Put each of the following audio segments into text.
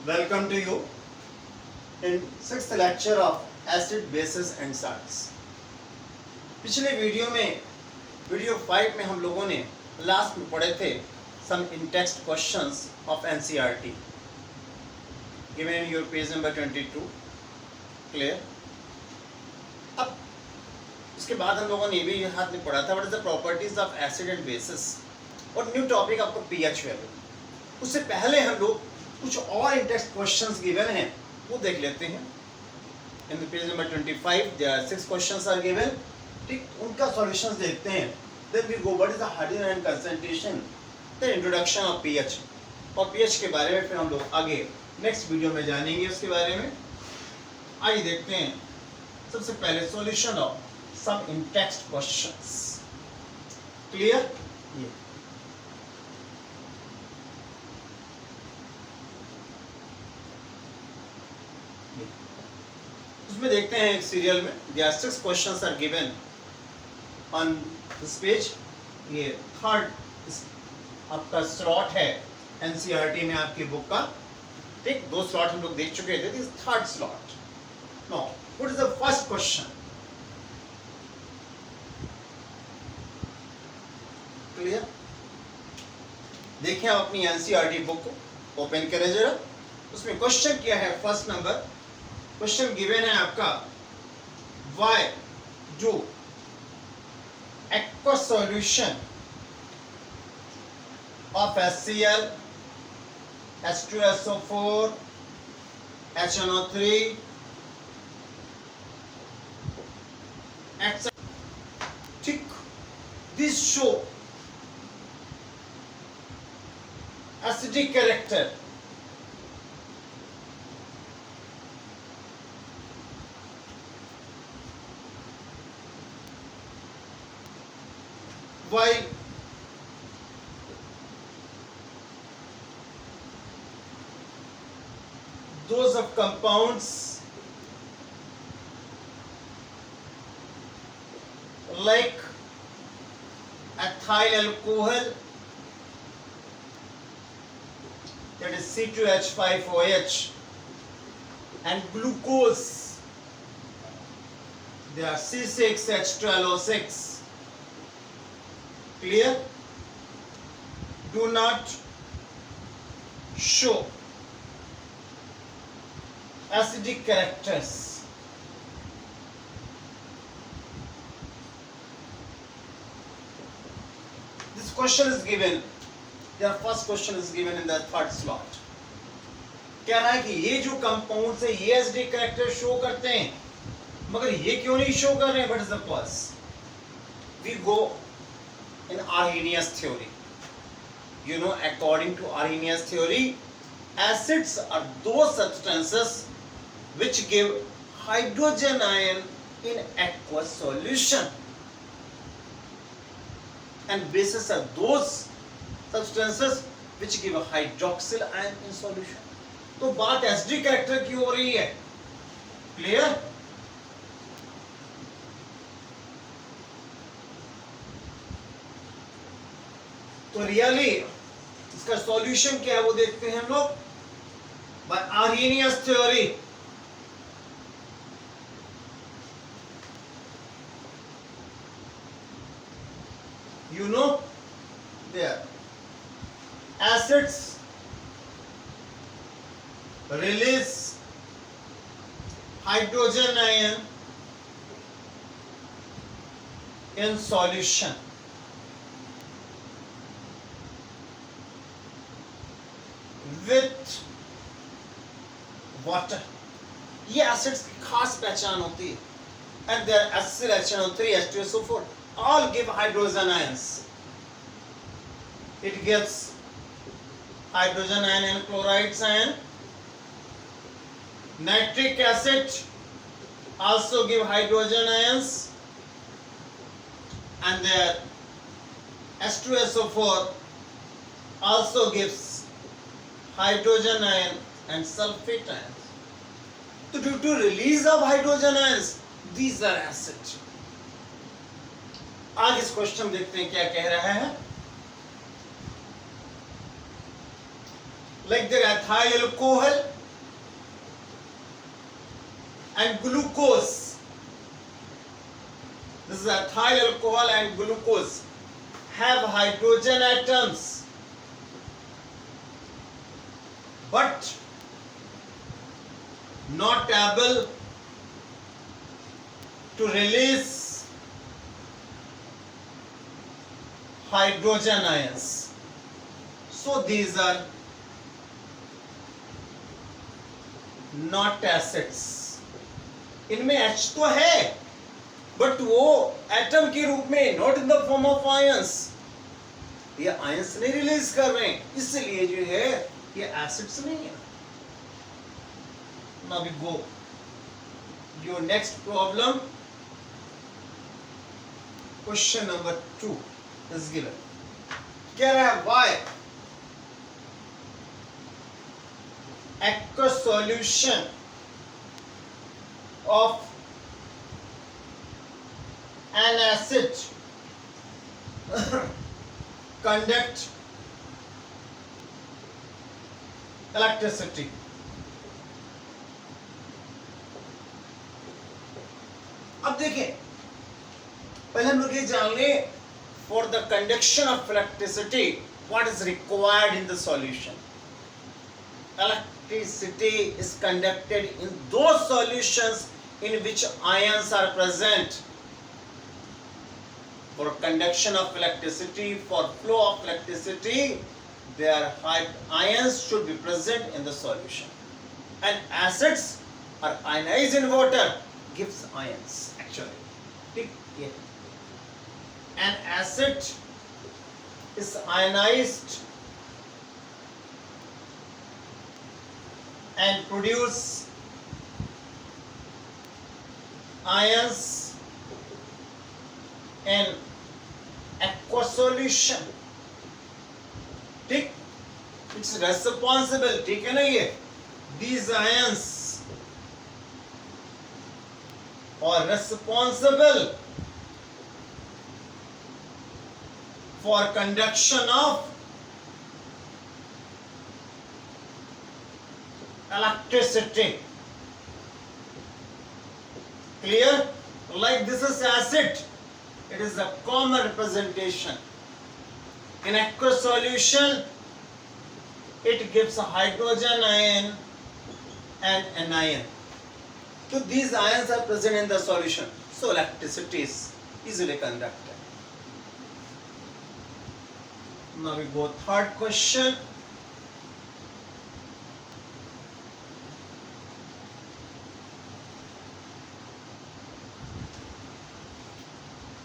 Welcome to you in sixth lecture of acid, bases and salts. पिछले video में video 5 में हम लोगों ने लास्ट में पढ़े थे some in-text questions of NCERT given in your page number 22. Clear? अब उसके बाद हम लोगों ने ये भी हाथ में पढ़ा था what is the properties of acid and bases और न्यू टॉपिक आपको pH वैल्यू. उससे पहले हम लोग कुछ और in-text questions given हैं वो देख लेते हैं. In the page number 25 there are 6 questions are given. ठीक, उनका solutions देखते हैं. Then we go what is the hydrogen ion concentration, the introduction of pH और pH के बारे में फिर हम लोग आगे नेक्स्ट वीडियो में जानेंगे उसके बारे में. आइए देखते हैं सबसे पहले solution of some in-text questions. Clear? Yeah. उसमें देखते हैं एक सीरियल में there are 6 questions are given on this page. ये थर्ड आपका स्लॉट है एनसीईआरटी में आपकी बुक का. ठीक, 2 स्लॉट हम लोग देख चुके थे. This third slot. Now what is the first question? Clear? देखिए आप अपनी एनसीईआरटी बुक को ओपन करें जरा. उसमें क्वेश्चन क्या है? फर्स्ट नंबर क्वेश्चन गिवन है आपका वाई जो aqua solution of HCl, H2SO4, HNO3 ठीक, this show acidic character. Why those of compounds like ethyl alcohol, that is C2H5OH, and glucose, they are C6H12O6. Clear? Do not show acidic characters. This question is given. Their first question is given in the third slot. कह रहा है कि ये जो compounds है ये acidic character show करते हैं मगर ये क्यों नहीं शो कर रहे हैं? What is the cause? We go in Arrhenius theory. You know, according to Arrhenius theory, acids are those substances which give hydrogen ion in aqueous solution, and bases are those substances which give a hydroxyl ion in solution. तो बात acidic character की हो रही है. Clear? तो really इसका solution क्या है वो देखते हैं हम लोग. By Arrhenius theory you know there acids release hydrogen ion in solution with water. ये एसिड्स की खास पहचान होती है. and their HCl, HNO3, H2SO4 all give hydrogen ions. It gives hydrogen ion and chlorides ion. Nitric acid also give hydrogen ions, and their H2SO4 also gives hydrogen ion and sulfate ions. So due to release of hydrogen ions, these are acid. आज इस question देखते हैं क्या कह रहा है. like the ethyl alcohol and glucose. This is ethyl alcohol and glucose have hydrogen atoms, but not able to release hydrogen ions. So these are not acids. इनमें H तो है, बट वो एटम के रूप में, not in the form of ions. ये ions नहीं release कर रहे हैं, इसलिए जो है ये एसिड्स नहीं है. Now we go your next problem. Question number 2 is given. कह रहा है why aqueous solution of an acid conduct electricity. अब देखिए, पहले हम लोग ये जान लें, for the conduction of electricity what is required in the solution. Electricity is conducted in those solutions in which ions are present. For conduction of electricity, for flow of electricity, their ions should be present in the solution. And acids are ionized in water, gives ions actually. An acid is ionized and produce ions in aqueous solution. ठीक, it's responsible, ठीक है ना, ये these ions are responsible for conduction of electricity. Clear? Like this is acid, it is a common representation. In aqueous solution, it gives a hydrogen ion and anion. So these ions are present in the solution, so electricity is easily conducted. Now we go third question.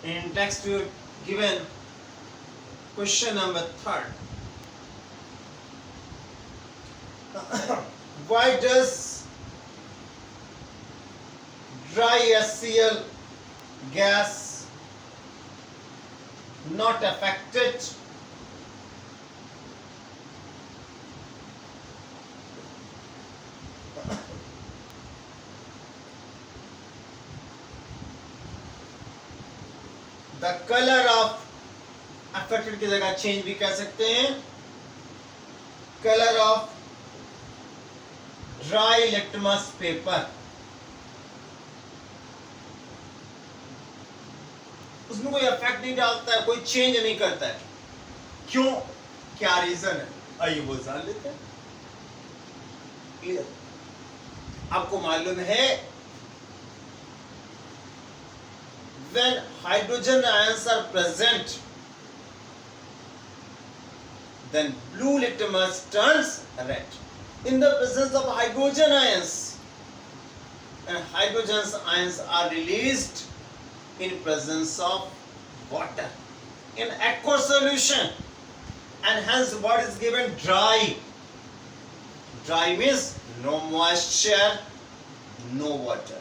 In text we are given question number 3. Why does dry HCl gas not affected the color of, affected की जगह change भी कह सकते हैं, color of dry litmus paper. उसमें कोई effect नहीं डालता है, कोई चेंज नहीं करता है. क्यों, क्या रीजन है, आइए वो जान लेते हैं. क्लियर? आपको मालूम है when hydrogen ions are present, then blue litmus turns red. In the presence of hydrogen ions, and hydrogen ions are released in presence of water in aqueous solution, and hence what is given? Dry. Dry means no moisture, no water.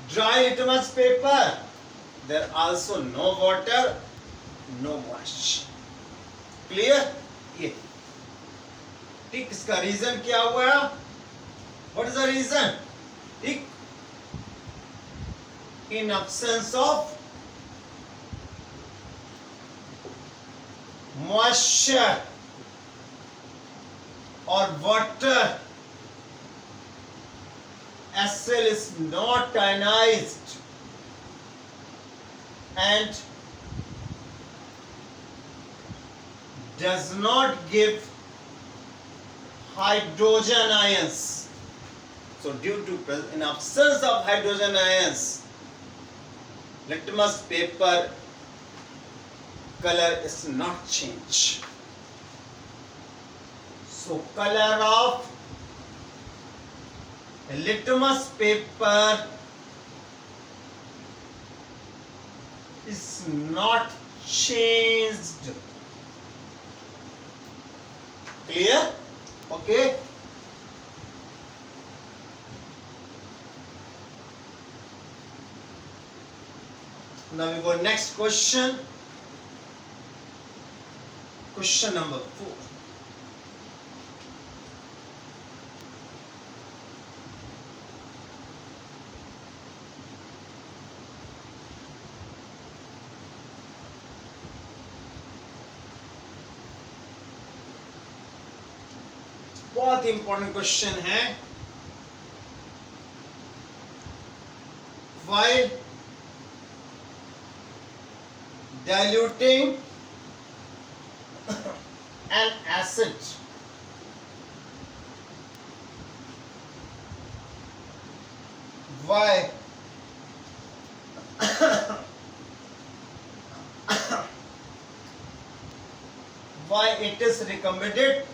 Dry litmus paper, there also no water, no moisture. Clear? ये ठीक, इसका reason क्या हुआ? What is the reason? ठीक, in absence of moisture or water HCl is not ionized and does not give hydrogen ions. So due to in absence of hydrogen ions, litmus paper color is not changed. So color of litmus paper is not changed. Clear? Okay. Now we go next question. Question number 4. बहुत important question है. While diluting an acid, why why it is recommended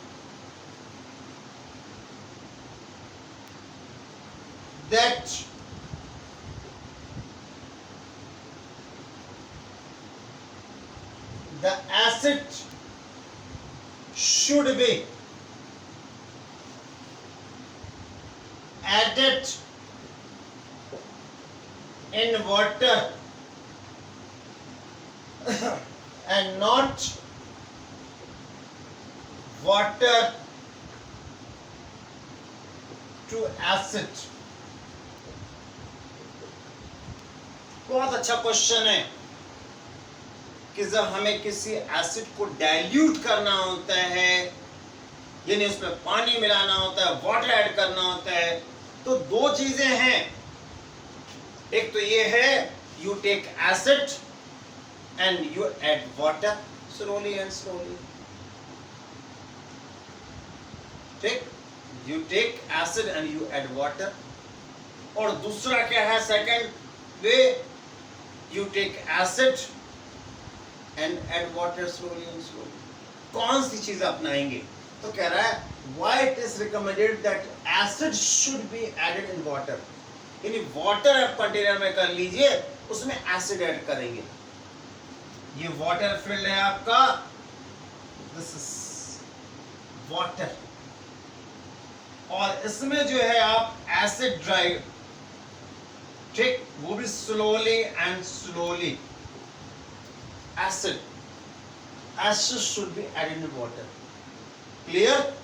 that the acid should be added in water and not water to acid. बहुत अच्छा question है कि जब हमें किसी acid को डाइल्यूट करना होता है, यानी उसमें पानी मिलाना होता है, वाटर ऐड करना होता है, तो दो चीजें हैं. एक तो ये है you take acid and you add water slowly and slowly. ठीक, you take acid and you add water. और दूसरा क्या है, second way, you take acid and add water slowly and slowly. कौन सी चीज अपनाएंगे? तो कह रहा है why it is recommended that acid should be added in water. यानी water आप कंटेनर में कर लीजिए, उसमें acid ऐड करेंगे. ये water filled है आपका, this is water, और इसमें जो है आप acid dry, ठीक, वो भी slowly and slowly. Acid should be added in water. Clear?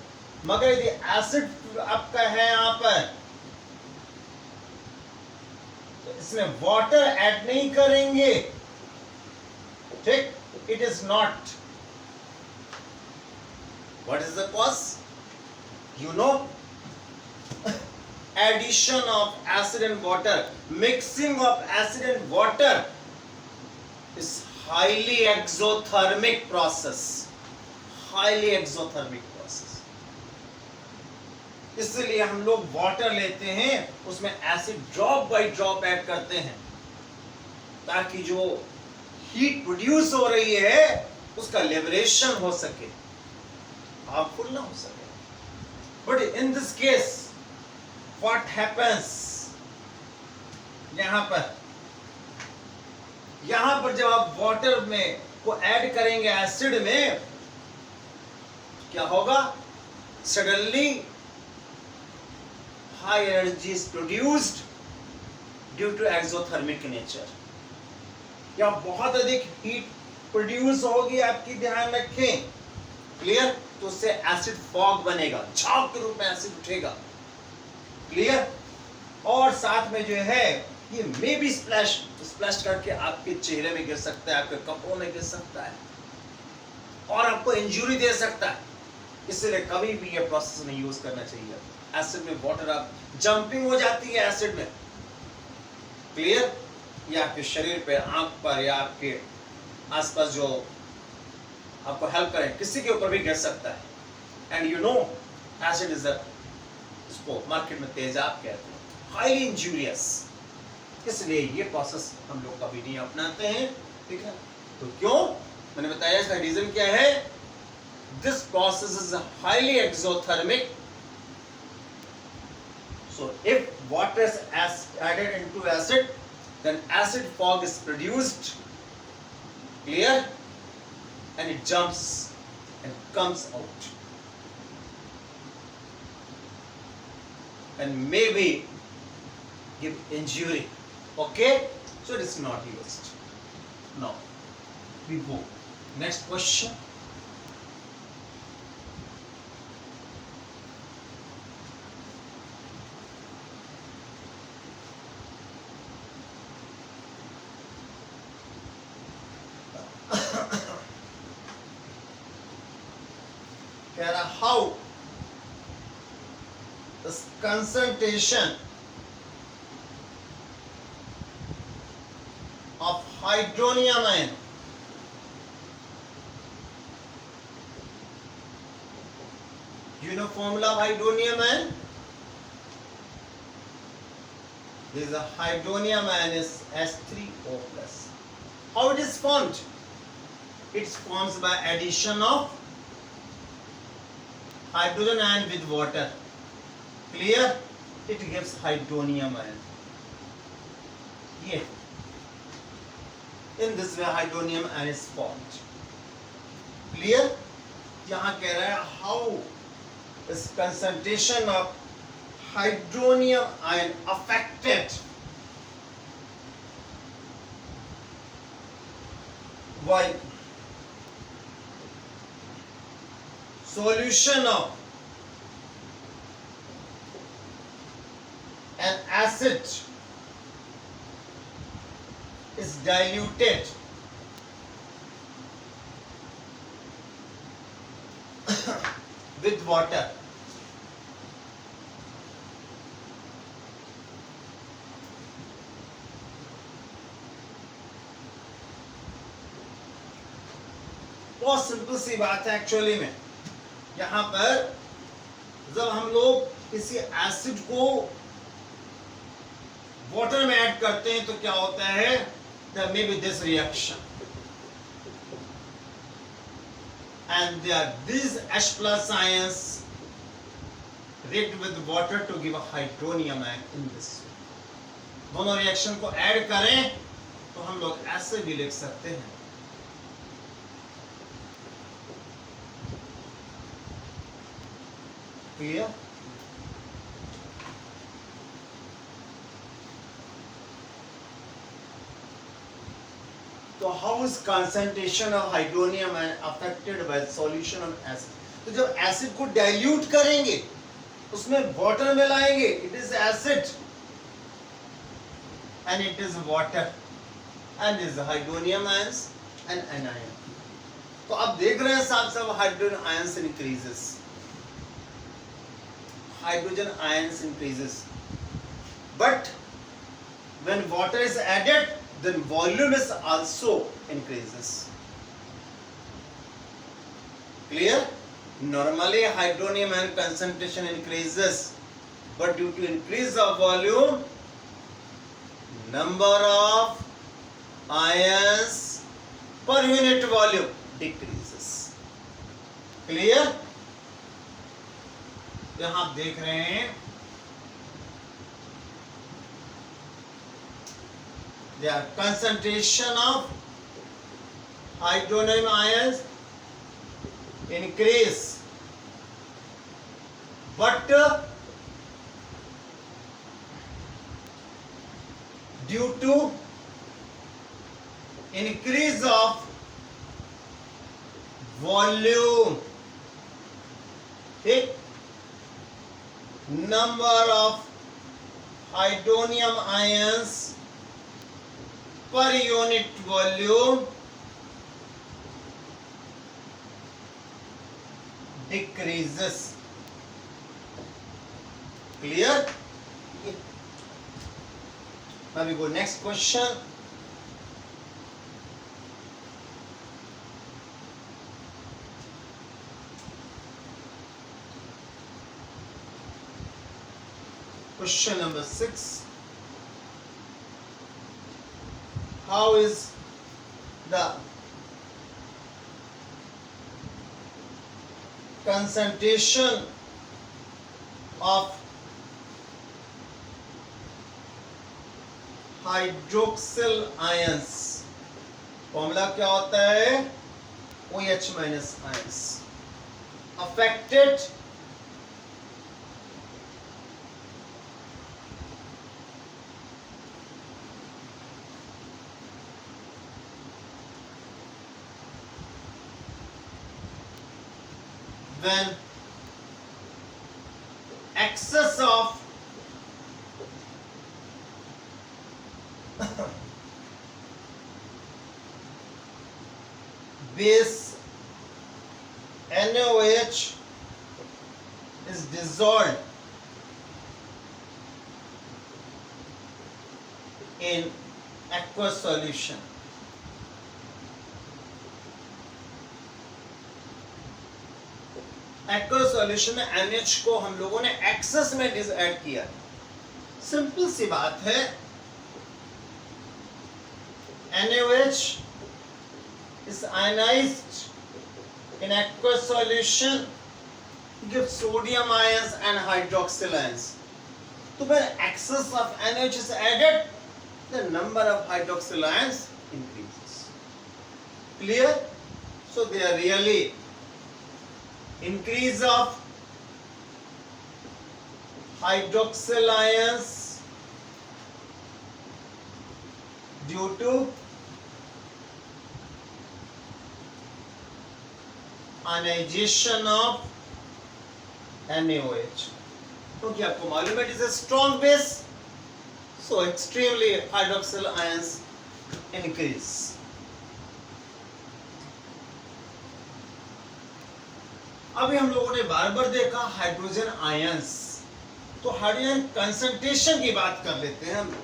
मगर यदि एसिड आपका है यहाँ पर, तो इसमें वाटर ऐड नहीं करेंगे. ठीक, it is not. What is the cause? You know, addition of acid and water, mixing of acid and water is highly exothermic process. Highly exothermic process. इसलिए हम लोग वाटर लेते हैं, उसमें acid drop by drop add करते हैं, ताकि जो हीट प्रोड्यूस हो रही है उसका लिबरेशन हो सके, हार्मफुल ना हो सके. But in this case what happens, यहां पर जब आप वाटर में को ऐड करेंगे एसिड में, क्या होगा? Suddenly high energy is produced due to exothermic nature. या बहुत अधिक हीट प्रोड्यूस होगी आपकी, ध्यान रखें. क्लियर? तो उससे एसिड फॉग बनेगा, झाग के रूप में एसिड उठेगा. क्लियर? और साथ में जो है ये मे बी स्प्लैश करके आपके चेहरे में गिर सकता है, आपके कपड़ों में गिर सकता है, और आपको इंजरी दे सकता है. इसलिए कभी भी ये प्रोसेस नहीं यूज करना चाहिए। एसिड में वाटर आप जंपिंग हो जाती है एसिड में, क्लियर, या आपके शरीर पे, आंख पर, या आपके आसपास जो आपको हेल्प करें, किसी के ऊपर भी गिर सकता है। And you know acid is इसको मार्केट में तेजाब कहते हैं, हाईली इंजूरियस। इसलिए ये प्रोसेस हम लोग कभी नहीं अपनाते हैं, ठीक है। तो क्यों, मैंने बताया इसका रीजन क्या है। This process is highly exothermic. So if water is added into acid, then acid fog is produced, clear, and it jumps and comes out, and maybe give injury. Okay, so it is not used. Now we go next question. How the concentration of hydronium ion formula of hydronium ion. There is a hydronium ion is H3O plus. How it is formed? It's formed by addition of hydrogen ion with water. Clear? It gives hydronium ion. Yeah. In this way hydronium ion is formed. Clear? यहाँ कह रहा है how is concentration of hydronium ion affected by solution of an acid is diluted with water. बहुत simple सी बात है actually में। यहाँ पर जब हम लोग किसी एसिड को वाटर में ऐड करते हैं तो क्या होता है, there may be this reaction and there are these H plus ions react with water to give a hydronium ion in this. दोनों रिएक्शन को ऐड करें तो हम लोग ऐसे भी लिख सकते हैं, clear? तो how is concentration of hydronium ion affected by solution of acid? तो जब एसिड को डाइल्यूट करेंगे, उसमें वाटर मिलाएंगे, it is acid and it is water and is hydronium ions and anion. तो आप देख रहे हैं साहब सब hydrogen ions increases, hydrogen ions increases, but when water is added then volume is also increases. Clear? Normally hydronium ion concentration increases, but due to increase of volume, number of ions per unit volume decreases. Clear? यहाँ आप देख रहे हैं the concentration of hydronium ions increase, but due to increase of volume, okay, number of hydronium ions per unit volume decreases. Clear? Now we go next question. Question number 6. How is the concentration of hydroxyl ions, formula क्या होता है? OH minus ions affected when excess of base NaOH is dissolved in aqueous solution. Aqueous solution में NH को हम लोगों ने access में add किया। सिंपल सी बात है, NaOH is ionized in aqueous solution, gives sodium ions and hydroxyl ions. So when excess of NaOH is added, the number of hydroxyl ions increases. Clear? So they are really increase of hydroxyl ions due to ionization of NaOH. क्योंकि आपको मालूम है, it is a strong base, so extremely hydroxyl ions increase. अभी हम लोगों ने बार बार देखा hydrogen ions, तो हाइड्रोजन कंसंट्रेशन की बात कर लेते हैं हम।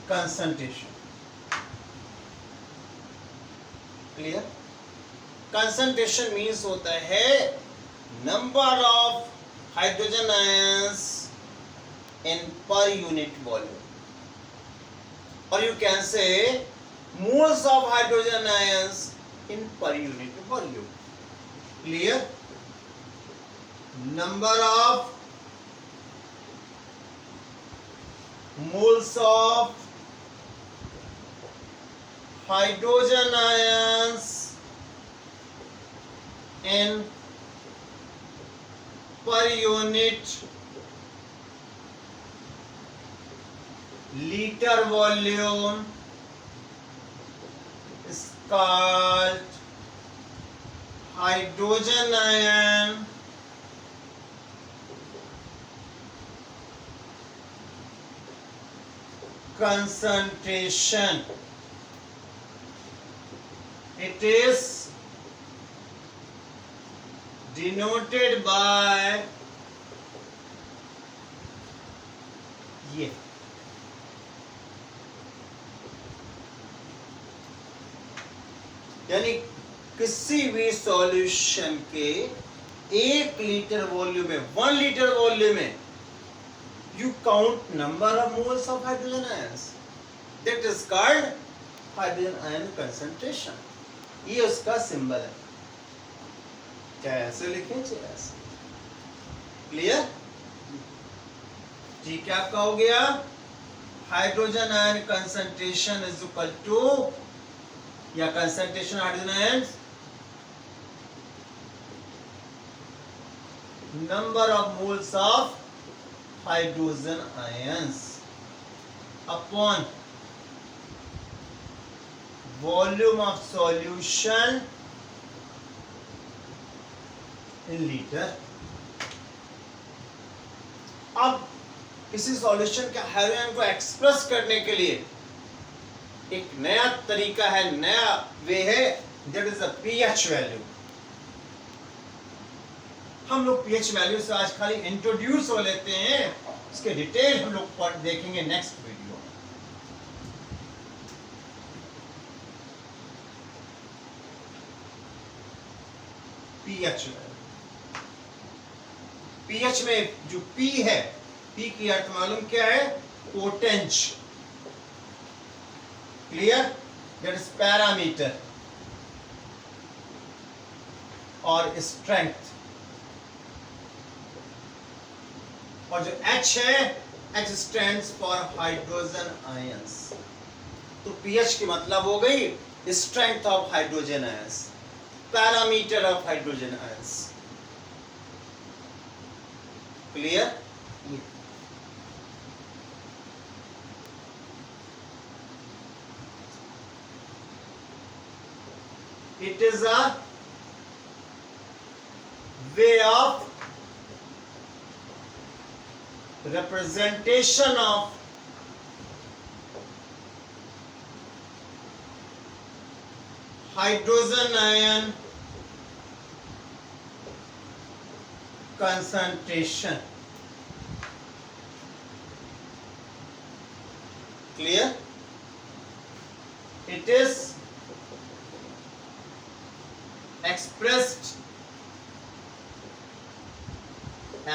Concentration clear? कंसंट्रेशन मीन्स होता है number of hydrogen ions in per unit volume, or you can say moles of hydrogen ions in per unit volume. Clear? Number of moles of hydrogen ions in per unit liter volume is called hydrogen ion concentration. It is denoted by ये, यानी किसी भी solution के 1 litre volume में, 1 litre volume में you count number of moles of hydrogen ions. That is called hydrogen ion concentration. ये उसका symbol है, चाहे ऐसे लिखें चाहे ऐसे। क्लियर जी? क्या कहा हो गया? Hydrogen ion concentration is equal to, या concentration hydrogen ion number of moles of hydrogen ions upon volume of solution in liter. किसी सॉल्यूशन के हाइड्रोजन को एक्सप्रेस करने के लिए एक नया तरीका है, नया वे है, that is the pH value. हम लोग पीएच वैल्यू से आज खाली इंट्रोड्यूस हो लेते हैं, इसके डिटेल हम लोग देखेंगे नेक्स्ट वीडियो में। पीएच वैल्यू, पीएच में जो पी है, पी की अर्थ मालूम क्या है? पोटेंश, क्लियर, दैट इज पैरामीटर, और स्ट्रेंथ। और जो H है, H stands for hydrogen ions. तो पीएच की मतलब हो गई strength of hydrogen ions, parameter of hydrogen ions, clear. It is a way of representation of hydrogen ion concentration, clear। it is expressed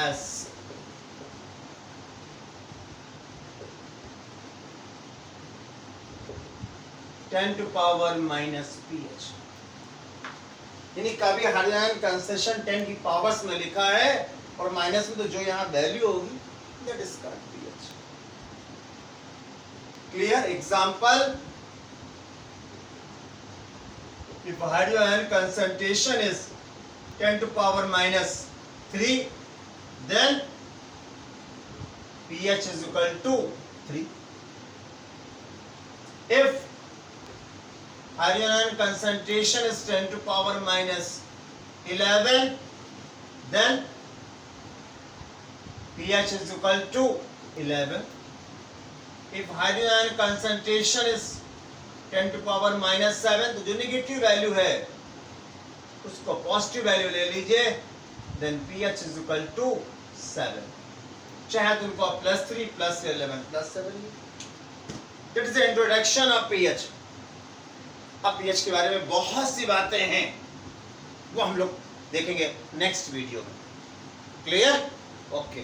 as ten to power minus pH, यानी कभी hydrogen concentration 10 की powers में लिखा है और minus में तो जो यहाँ वैल्यू होगी that is called pH, clear. Example, if hydrogen concentration is 10 to power minus 3, then pH is equal to 3. If hydrogen concentration is 10 to power minus 11, then pH is equal to 11. If hydrogen concentration is 10 to power minus 7, तो जो negative value है उसको positive value ले लीजिए, then pH is equal to 7. चाहे तो उनको +3 +11 +7. That is the introduction of pH. अब pH के बारे में बहुत सी बातें हैं, वो हम लोग देखेंगे नेक्स्ट वीडियो में, क्लियर? ओके।